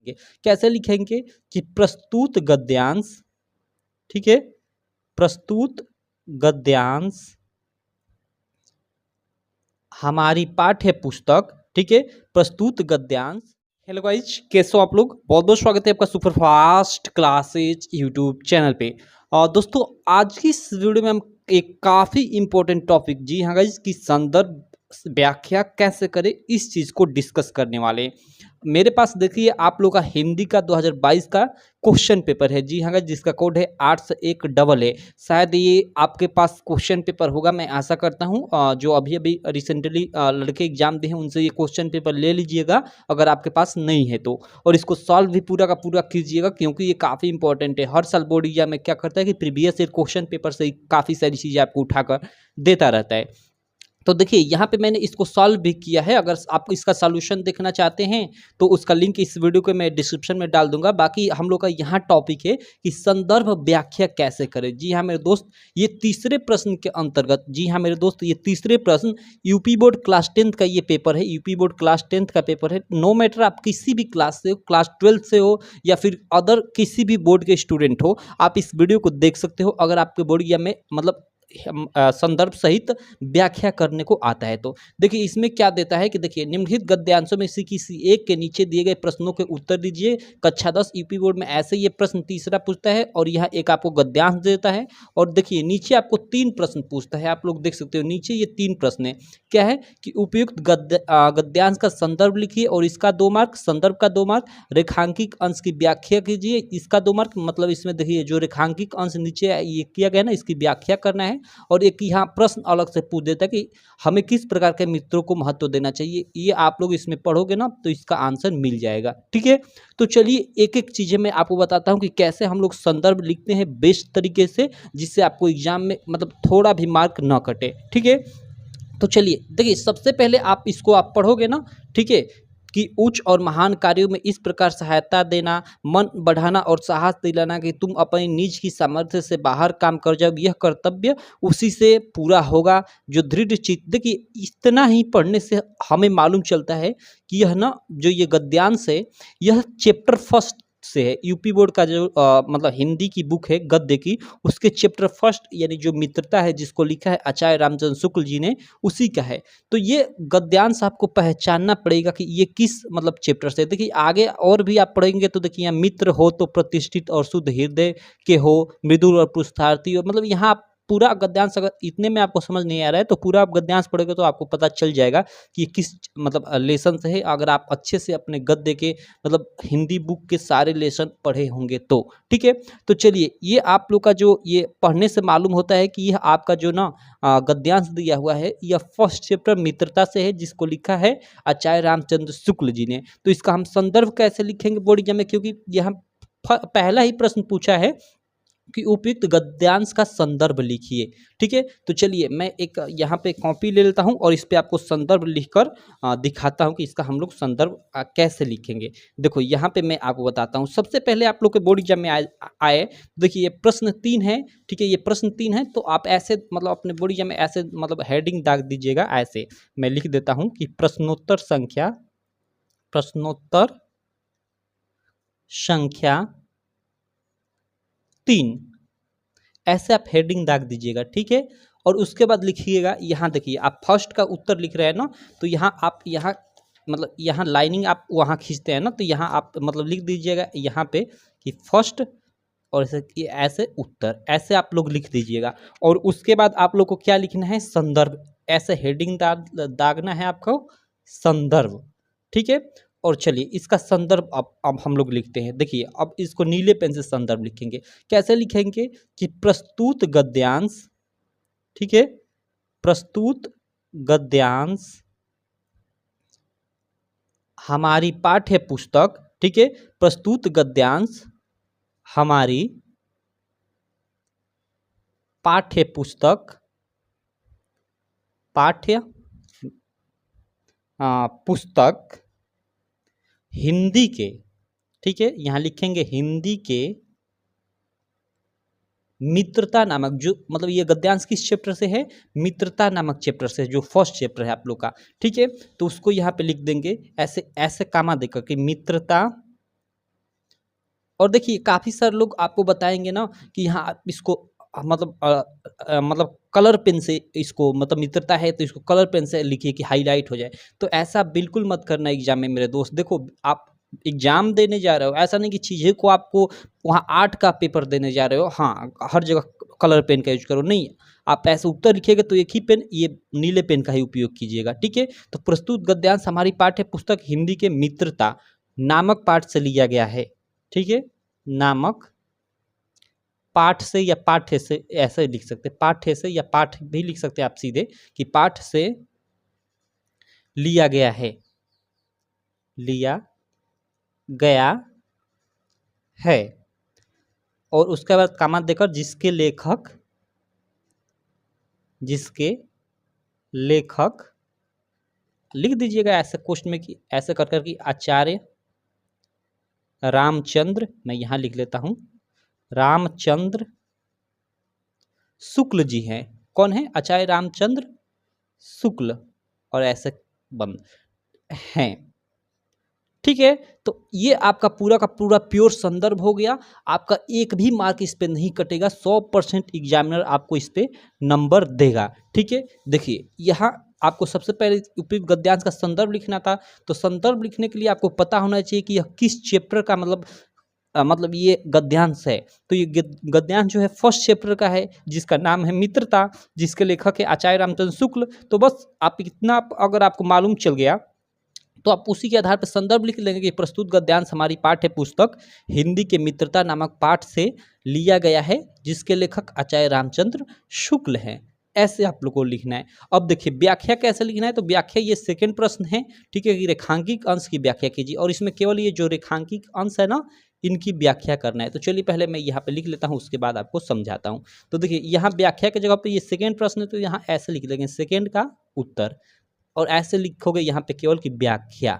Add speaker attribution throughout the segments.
Speaker 1: कैसे लिखेंगे कि प्रस्तुत गद्यांश, ठीक है, प्रस्तुत गद्यांश हमारी पाठ्य पुस्तक, ठीक है, प्रस्तुत गद्यांश। हेलो गाइज, कैसे हो आप लोग? बहुत बहुत स्वागत है आपका super fast classes YouTube channel पे। और दोस्तों, आज की इस वीडियो में हम एक काफ़ी इंपॉर्टेंट टॉपिक, जी हाँ गाइज, की संदर्भ व्याख्या कैसे करें, इस चीज़ को डिस्कस करने वाले हैं। मेरे पास देखिए आप लोग का हिंदी का 2022 का क्वेश्चन पेपर है, जी हाँ गाइज, जिसका कोड है 801 शायद ये आपके पास क्वेश्चन पेपर होगा, मैं आशा करता हूँ। जो अभी अभी रिसेंटली लड़के एग्जाम दिए हैं उनसे ये क्वेश्चन पेपर ले लीजिएगा अगर आपके पास नहीं है तो, और इसको सॉल्व भी पूरा का पूरा कीजिएगा क्योंकि ये काफ़ी इंपॉर्टेंट है। हर साल बोर्ड एग्जाम में क्या करता है कि प्रीवियस ईयर क्वेश्चन पेपर से काफ़ी सारी चीज़ें आपको उठाकर देता रहता है। तो देखिए यहाँ पे मैंने इसको सॉल्व भी किया है। अगर आप इसका सॉल्यूशन देखना चाहते हैं तो उसका लिंक इस वीडियो के मैं डिस्क्रिप्शन में डाल दूंगा। बाकी हम लोग का यहाँ टॉपिक है कि संदर्भ व्याख्या कैसे करें। जी हाँ मेरे दोस्त, ये तीसरे प्रश्न के अंतर्गत, जी हाँ मेरे दोस्त, ये तीसरे प्रश्न यूपी बोर्ड क्लास 10 का ये पेपर है। यूपी बोर्ड क्लास 10 का पेपर है। नो मैटर आप किसी भी क्लास से हो, क्लास 12 से हो या फिर अदर किसी भी बोर्ड के स्टूडेंट हो, आप इस वीडियो को देख सकते हो अगर आपके बोर्ड या में मतलब संदर्भ सहित व्याख्या करने को आता है। तो देखिए इसमें क्या देता है कि देखिए निम्नलिखित गद्यांशों में से किसी एक के नीचे दिए गए प्रश्नों के उत्तर दीजिए। कक्षा 10 यूपी बोर्ड में ऐसे ये प्रश्न तीसरा पूछता है और यह एक आपको गद्यांश देता है। और देखिए नीचे आपको 3 प्रश्न पूछता है, आप लोग देख सकते हो नीचे ये 3 प्रश्न है। क्या है कि उपयुक्त गद्यांश का संदर्भ लिखिए और इसका 2 मार्क, संदर्भ का 2 मार्क, रेखांकित अंश की व्याख्या कीजिए, इसका 2 मार्क। मतलब इसमें देखिए जो रेखांकित अंश नीचे ये किया गया ना, इसकी व्याख्या करना है। और एक यहाँ प्रश्न अलग से पूछ देता है कि हमें किस प्रकार के मित्रों को महत्व देना चाहिए। ये आप लोग इसमें पढ़ोगे ना तो इसका आंसर मिल जाएगा, ठीक है। तो चलिए एक एक चीजें मैं आपको बताता हूँ कि कैसे हम लोग संदर्भ लिखते हैं बेस्ट तरीके से, जिससे आपको एग्जाम में मतलब थोड़ा भी मार्क ना कटे, ठीक है। तो चलिए देखिए सबसे पहले आप इसको आप पढ़ोगे ना, ठीक है, कि उच्च और महान कार्यों में इस प्रकार सहायता देना, मन बढ़ाना और साहस दिलाना कि तुम अपनी निज की सामर्थ्य से बाहर काम कर जाओ, यह कर्तव्य उसी से पूरा होगा जो दृढ़ चित्त। देखिए इतना ही पढ़ने से हमें मालूम चलता है कि यह ना जो ये गद्यांश है यह चैप्टर फर्स्ट से है। यूपी बोर्ड का जो मतलब हिंदी की बुक है गद्य की, उसके चैप्टर फर्स्ट यानी जो मित्रता है जिसको लिखा है आचार्य रामचंद्र शुक्ल जी ने, उसी का है। तो ये गद्यांश आपको पहचानना पड़ेगा कि ये किस मतलब चैप्टर से। देखिए आगे और भी आप पढ़ेंगे तो देखिए यहाँ मित्र हो तो प्रतिष्ठित और शुद्ध हृदय के हो, मृदुल और पुरुषार्थी हो। मतलब यहाँ आप पूरा गद्यांश, अगर इतने में आपको समझ नहीं आ रहा है तो पूरा आप गद्यांश पढ़ोगे तो आपको पता चल जाएगा कि ये किस मतलब लेसन से है। अगर आप अच्छे से अपने गद्य के मतलब हिंदी बुक के सारे लेसन पढ़े होंगे तो, ठीक है। तो चलिए ये आप लोग का जो ये पढ़ने से मालूम होता है कि यह आपका जो ना गद्यांश दिया हुआ है यह फर्स्ट चैप्टर मित्रता से है, जिसको लिखा है आचार्य रामचंद्र शुक्ल जी ने। तो इसका हम संदर्भ कैसे लिखेंगे बोर्ड एग्जाम में, क्योंकि यहाँ पहला ही प्रश्न पूछा है कि उपयुक्त गद्यांश का संदर्भ लिखिए, ठीक है। तो चलिए मैं एक यहाँ पे कॉपी ले लेता हूँ और इस पे आपको संदर्भ लिखकर दिखाता हूँ कि इसका हम लोग संदर्भ कैसे लिखेंगे। देखो यहाँ पे मैं आपको बताता हूँ। सबसे पहले आप लोग के बोर्ड एग्जाम में आए देखिए ये प्रश्न 3 है, ठीक है, ये प्रश्न 3 है। तो आप ऐसे मतलब अपने बोर्ड एग्जाम में ऐसे मतलब हेडिंग दाग दीजिएगा। ऐसे मैं लिख देता हूँ कि प्रश्नोत्तर संख्या 3, ऐसे आप हेडिंग दाग दीजिएगा, ठीक है। और उसके बाद लिखिएगा, यहाँ देखिए आप फर्स्ट का उत्तर लिख रहे हैं ना, तो यहाँ आप यहाँ मतलब यहाँ लाइनिंग आप वहाँ खींचते हैं ना, तो यहाँ आप मतलब लिख दीजिएगा यहाँ पे कि फर्स्ट और ऐसे उत्तर, ऐसे आप लोग लिख दीजिएगा। और उसके बाद आप लोग को क्या लिखना है, संदर्भ। ऐसे हेडिंग दागना है आपको संदर्भ, ठीक है। और चलिए इसका संदर्भ अब हम लोग लिखते हैं। देखिए अब इसको नीले पेन से संदर्भ लिखेंगे। कैसे लिखेंगे कि प्रस्तुत गद्यांश, ठीक है, प्रस्तुत गद्यांश हमारी पाठ्य पुस्तक, ठीक है, प्रस्तुत गद्यांश हमारी पाठ्य पुस्तक हिंदी के, ठीक है, यहाँ लिखेंगे हिंदी के मित्रता नामक, जो मतलब ये गद्यांश किस चैप्टर से है, मित्रता नामक चैप्टर से, जो फर्स्ट चैप्टर है आप लोग का, ठीक है। तो उसको यहाँ पे लिख देंगे ऐसे ऐसे कामा देकर कि मित्रता और देखिए काफ़ी सारे लोग आपको बताएँगे ना कि हाँ, आप इसको मतलब मतलब कलर पेन से इसको मतलब मित्रता है तो इसको कलर पेन से लिखिए कि हाइलाइट हो जाए। तो ऐसा बिल्कुल मत करना एग्ज़ाम में मेरे दोस्त। देखो आप एग्ज़ाम देने जा रहे हो, ऐसा नहीं कि चीज़ें को आपको वहाँ आर्ट का पेपर देने जा रहे हो, हाँ, हर जगह कलर पेन का यूज़ करो, नहीं। आप ऐसे उत्तर लिखिएगा तो एक ही पेन, ये नीले पेन का ही उपयोग कीजिएगा, ठीक है? तो प्रस्तुत गद्यांश हमारी पाठ्य पुस्तक हिंदी के मित्रता नामक पाठ से लिया गया है, ठीक है? नामक पाठ से या पाठ्य से ऐसे लिख सकते हैं, पाठ्य से या पाठ भी लिख सकते हैं आप सीधे कि पाठ से लिया गया है, लिया गया है। और उसके बाद कॉमा देकर जिसके लेखक लिख दीजिएगा ऐसे क्वेश्चन में कि ऐसे कर कि आचार्य रामचंद्र, मैं यहाँ लिख लेता हूँ, रामचंद्र शुक्ल जी हैं। कौन है? आचार्य रामचंद्र शुक्ल, और ऐसे बंद हैं, ठीक है? तो ये आपका पूरा का पूरा प्योर संदर्भ हो गया। आपका एक भी मार्क इस पे नहीं कटेगा, 100% एग्जामिनर आपको इस पे नंबर देगा, ठीक है? देखिए यहाँ आपको सबसे पहले उपयुक्त गद्यांश का संदर्भ लिखना था, तो संदर्भ लिखने के लिए आपको पता होना चाहिए कि यह किस चैप्टर का मतलब ये गद्यांश है। तो ये गद्यांश जो है फर्स्ट चैप्टर का है, जिसका नाम है मित्रता, जिसके लेखक है आचार्य रामचंद्र शुक्ल। तो बस आप इतना अगर आपको मालूम चल गया तो आप उसी के आधार पर संदर्भ लिख लेंगे कि प्रस्तुत गद्यांश हमारी पाठ्य पुस्तक हिंदी के मित्रता नामक पाठ से लिया गया है, जिसके लेखक आचार्य रामचंद्र शुक्ल हैं। ऐसे आप लोग को लिखना है। अब देखिए व्याख्या कैसे लिखना है, तो व्याख्या ये सेकंड प्रश्न है, ठीक है, कि रेखांकित अंश की व्याख्या कीजिए, और इसमें केवल ये जो रेखांकित अंश है ना, इनकी व्याख्या करना है। तो चलिए पहले मैं यहाँ पे लिख लेता हूँ, उसके बाद आपको समझाता हूँ। तो देखिए यहाँ व्याख्या की जगह पे ये सेकंड प्रश्न है, तो यहाँ ऐसे लिख देंगे सेकंड का उत्तर, और ऐसे लिखोगे यहाँ पे केवल कि व्याख्या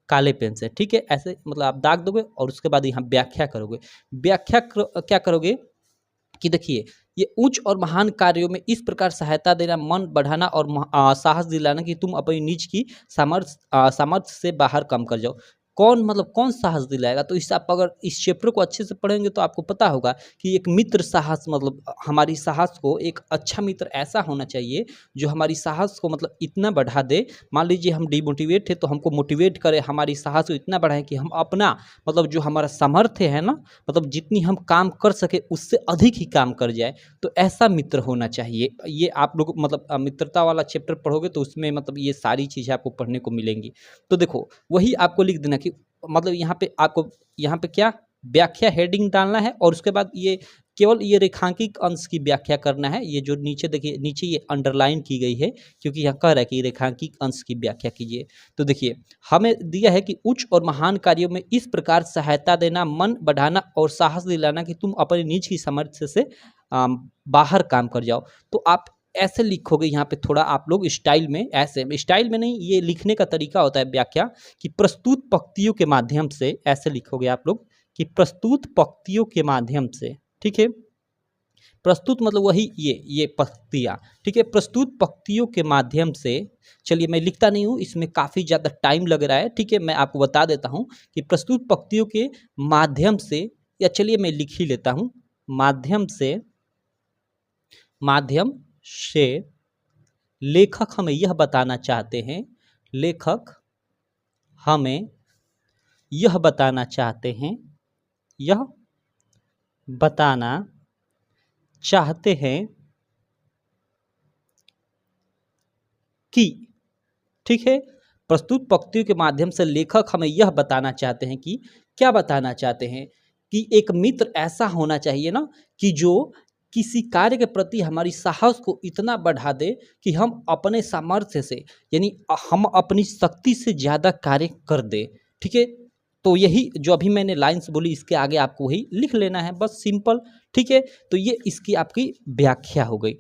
Speaker 1: काले पेन से, ठीक है? ऐसे मतलब आप दाग दोगे और उसके बाद यहाँ व्याख्या करोगे। क्या करोगे कि देखिए ये उच्च और महान कार्यों में इस प्रकार सहायता देना, मन बढ़ाना और साहस दिलाना कि तुम अपनी निज की सामर्थ्य से बाहर कम कर जाओ। कौन साहस दिलाएगा? तो इस आप अगर इस चैप्टर को अच्छे से पढ़ेंगे तो आपको पता होगा कि एक मित्र साहस मतलब हमारी साहस को, एक अच्छा मित्र ऐसा होना चाहिए जो हमारी साहस को मतलब इतना बढ़ा दे। मान लीजिए हम डिमोटिवेट है तो हमको मोटिवेट करे, हमारी साहस को इतना बढ़ाए कि हम अपना मतलब जो हमारा सामर्थ्य है ना, मतलब जितनी हम काम कर सके उससे अधिक ही काम कर जाए, तो ऐसा मित्र होना चाहिए। ये आप लोग मतलब मित्रता वाला चैप्टर पढ़ोगे तो उसमें मतलब ये सारी चीज़ें आपको पढ़ने को मिलेंगी। तो देखो वही आपको लिख देना कि मतलब यहाँ पे आपको यहाँ पे क्या व्याख्या हेडिंग डालना है, और उसके बाद ये केवल ये रेखांकित अंश की व्याख्या करना है। ये जो नीचे देखिए, नीचे ये अंडरलाइन की गई है क्योंकि यहाँ कह रहा है कि रेखांकित अंश की व्याख्या कीजिए। तो देखिए हमें दिया है कि उच्च और महान कार्यों में इस प्रकार सहायता देना, मन बढ़ाना और साहस दिलाना कि तुम अपने निज की सामर्थ्य से बाहर काम कर जाओ। तो आप ऐसे लिखोगे यहाँ पे, थोड़ा आप लोग स्टाइल में, ऐसे स्टाइल में नहीं, ये लिखने का तरीका होता है व्याख्या, कि प्रस्तुत पंक्तियों के माध्यम से ऐसे लिखोगे आप लोग कि प्रस्तुत पंक्तियों के माध्यम से, ठीक है? प्रस्तुत मतलब वही ये पंक्तियाँ, ठीक है? प्रस्तुत पंक्तियों के माध्यम से, चलिए मैं लिखता नहीं हूँ, इसमें काफ़ी ज़्यादा टाइम लग रहा है, ठीक है? मैं आपको बता देता हूँ कि प्रस्तुत पंक्तियों के माध्यम से, या चलिए मैं लिख ही लेता हूँ, माध्यम से लेखक हमें यह बताना चाहते हैं, लेखक हमें यह बताना चाहते हैं, यह बताना चाहते हैं कि, ठीक है? प्रस्तुत पंक्तियों के माध्यम से लेखक हमें यह बताना चाहते हैं कि, क्या बताना चाहते हैं कि एक मित्र ऐसा होना चाहिए ना कि जो किसी कार्य के प्रति हमारी साहस को इतना बढ़ा दे कि हम अपने सामर्थ्य से, यानी हम अपनी शक्ति से ज़्यादा कार्य कर दे, ठीक है? तो यही जो अभी मैंने लाइन्स बोली, इसके आगे आपको वही लिख लेना है, बस सिंपल, ठीक है? तो ये इसकी आपकी व्याख्या हो गई।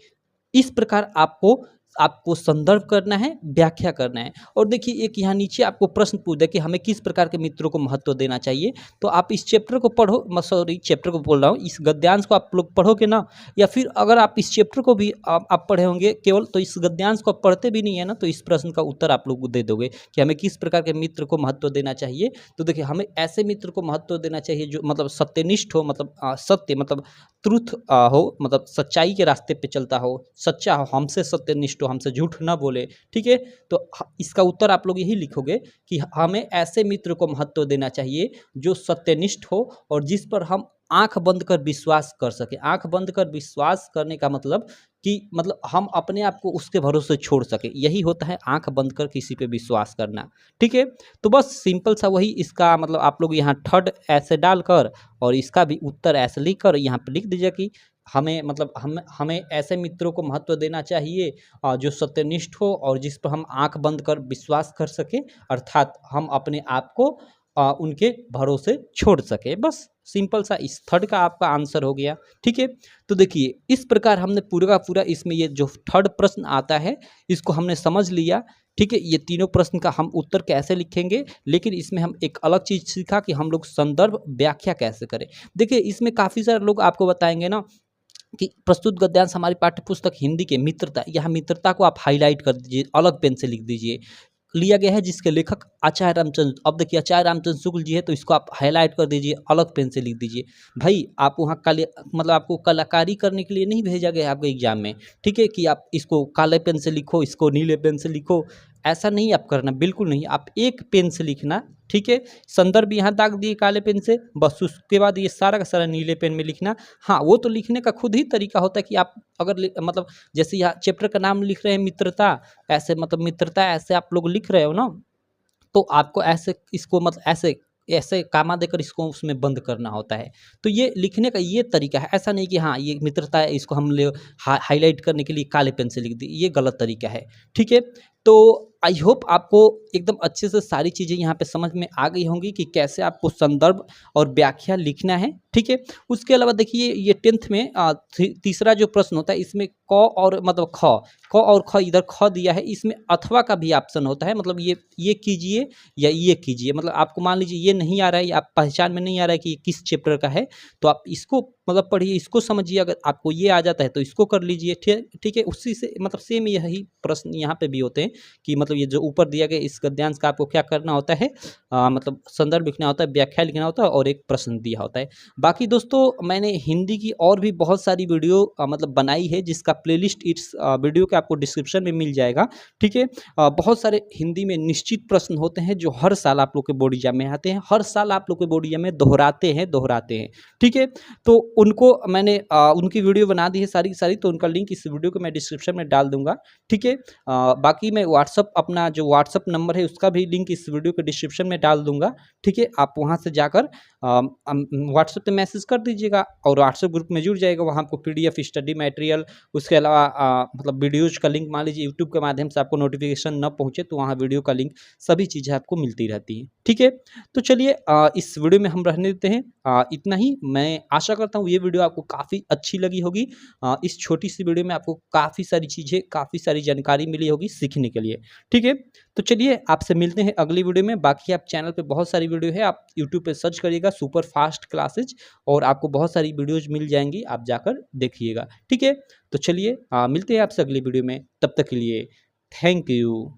Speaker 1: इस प्रकार आपको आपको संदर्भ करना है, व्याख्या करना है। और देखिए एक यहाँ नीचे आपको प्रश्न पूछ दिया कि हमें किस प्रकार के मित्रों को महत्व देना चाहिए। तो आप इस चैप्टर को पढ़ो, सॉरी चैप्टर को बोल रहा हूँ, इस गद्यांश को आप लोग पढ़ोगे ना, या फिर अगर आप इस चैप्टर को भी आप पढ़े होंगे केवल, तो इस गद्यांश को आप पढ़ते भी नहीं है ना, तो इस प्रश्न का उत्तर आप लोग दे दोगे कि हमें किस प्रकार के मित्र को महत्व देना चाहिए। तो देखिए हमें ऐसे मित्र को महत्व देना चाहिए जो मतलब सत्यनिष्ठ हो, मतलब सत्य मतलब ट्रुथ हो, मतलब सच्चाई के रास्ते पे चलता हो, सच्चा हो, हमसे सत्यनिष्ठ हो, हमसे झूठ ना बोले। ठीक है, तो इसका उत्तर आप लोग यही लिखोगे कि हमें ऐसे मित्र को महत्व देना चाहिए जो सत्यनिष्ठ हो और जिस पर हम आंख बंद कर विश्वास कर सके। आंख बंद कर विश्वास करने का मतलब कि मतलब हम अपने आप को उसके भरोसे छोड़ सके, यही होता है आंख बंद कर किसी पे विश्वास करना। ठीक है, तो बस सिंपल सा वही इसका मतलब आप लोग यहाँ थर्ड ऐसे डालकर और इसका भी उत्तर ऐसे लिख कर यहाँ पे लिख दीजिए कि हमें मतलब हमें ऐसे मित्रों को महत्व देना चाहिए जो सत्यनिष्ठ हो और जिस पर हम आंख बंद कर विश्वास कर सके, अर्थात हम अपने आप को उनके भरोसे छोड़ सके। बस सिंपल सा इस थर्ड का आपका आंसर हो गया। ठीक है, तो देखिए इस प्रकार हमने पूरा का पूरा इसमें ये जो थर्ड प्रश्न आता है इसको हमने समझ लिया। ठीक है, ये तीनों प्रश्न का हम उत्तर कैसे लिखेंगे, लेकिन इसमें हम एक अलग चीज़ सीखा कि हम लोग संदर्भ व्याख्या कैसे करें। देखिए इसमें काफ़ी सारे लोग आपको बताएंगे ना कि प्रस्तुत गद्यांश हमारी पाठ्य पुस्तक हिंदी के मित्रता, यहाँ मित्रता को आप हाईलाइट कर दीजिए, अलग पेन से लिख दीजिए। लिया गया है जिसके लेखक आचार्य रामचंद्र, अब देखिए आचार्य रामचंद्र शुक्ल जी है तो इसको आप हाईलाइट कर दीजिए, अलग पेन से लिख दीजिए। भाई आप वहाँ काले मतलब आपको कलाकारी करने के लिए नहीं भेजा गया है आपके एग्जाम में। ठीक है, कि आप इसको काले पेन से लिखो, इसको नीले पेन से लिखो, ऐसा नहीं आप करना, बिल्कुल नहीं। आप एक पेन से लिखना। ठीक है, संदर्भ यहाँ दाग दिए काले पेन से, बस उसके बाद ये सारा का सारा नीले पेन में लिखना। हाँ, वो तो लिखने का खुद ही तरीका होता है कि आप अगर मतलब जैसे यहाँ चैप्टर का नाम लिख रहे हैं मित्रता, ऐसे मतलब मित्रता ऐसे आप लोग लिख रहे हो ना, तो आपको ऐसे इसको मतलब ऐसे ऐसे कामा देकर इसको उसमें बंद करना होता है। तो ये लिखने का ये तरीका है, ऐसा नहीं कि हाँ ये मित्रता है इसको हम हाईलाइट करने के लिए काले पेन से लिख दी, ये गलत तरीका है। ठीक है, तो आई होप आपको एकदम अच्छे से सारी चीज़ें यहाँ पे समझ में आ गई होंगी कि कैसे आपको संदर्भ और व्याख्या लिखना है। ठीक है, उसके अलावा देखिए ये 10th में तीसरा जो प्रश्न होता है इसमें क और मतलब क और ख, इधर ख दिया है, इसमें अथवा का भी ऑप्शन होता है, मतलब ये कीजिए या ये कीजिए। मतलब आपको मान लीजिए ये नहीं आ रहा है, आप पहचान में नहीं आ रहा है कि ये किस चैप्टर का है, तो आप इसको मतलब पढ़िए, इसको समझिए। अगर आपको ये आ जाता है तो इसको कर लीजिए। ठीक है, उसी से मतलब सेम यही प्रश्न यहाँ पे भी होते हैं कि मतलब ये जो ऊपर दिया गया इस गद्यांश का आपको क्या करना होता है, मतलब संदर्भ लिखना होता है, व्याख्या लिखना होता है और एक प्रश्न दिया होता है। बाकी दोस्तों मैंने हिंदी की और भी बहुत सारी वीडियो मतलब बनाई है जिसका प्लेलिस्ट इस वीडियो के आपको डिस्क्रिप्शन में मिल जाएगा। ठीक है, बहुत सारे हिंदी में निश्चित प्रश्न होते हैं जो हर साल आप लोग के बोर्ड एग्जाम में आते हैं, हर साल आप लोग के बोर्ड एग्जाम में दोहराते हैं। ठीक है, तो उनको मैंने उनकी वीडियो बना दी है सारी की सारी, तो उनका लिंक इस वीडियो को मैं डिस्क्रिप्शन में डाल दूंगा। ठीक है, बाकी मैं व्हाट्सअप अपना जो व्हाट्सअप नंबर है उसका भी लिंक इस वीडियो के डिस्क्रिप्शन में डाल दूंगा। ठीक है, आप वहां से जाकर व्हाट्सएप पे मैसेज कर दीजिएगा और व्हाट्सएप ग्रुप में जुड़ जाएगा। वहाँ आपको PDF स्टडी मटेरियल, उसके अलावा मतलब वीडियोज का लिंक, मान लीजिए यूट्यूब के माध्यम से आपको नोटिफिकेशन न पहुँचे तो वहाँ वीडियो का लिंक, सभी चीज़ें आपको मिलती रहती हैं। ठीक है, तो चलिए इस वीडियो में हम रहने देते हैं इतना ही। मैं आशा करता हूँ ये वीडियो आपको काफ़ी अच्छी लगी होगी। इस छोटी सी वीडियो में आपको काफ़ी सारी चीज़ें, काफ़ी सारी जानकारी मिली होगी सीखने के लिए। ठीक है, तो चलिए आपसे मिलते हैं अगली वीडियो में। बाकी आप चैनल पे बहुत सारी वीडियो है, आप यूट्यूब पे सर्च करिएगा सुपर फास्ट क्लासेज और आपको बहुत सारी वीडियोज मिल जाएंगी, आप जाकर देखिएगा। ठीक है, तो चलिए मिलते हैं आपसे अगली वीडियो में, तब तक के लिए थैंक यू।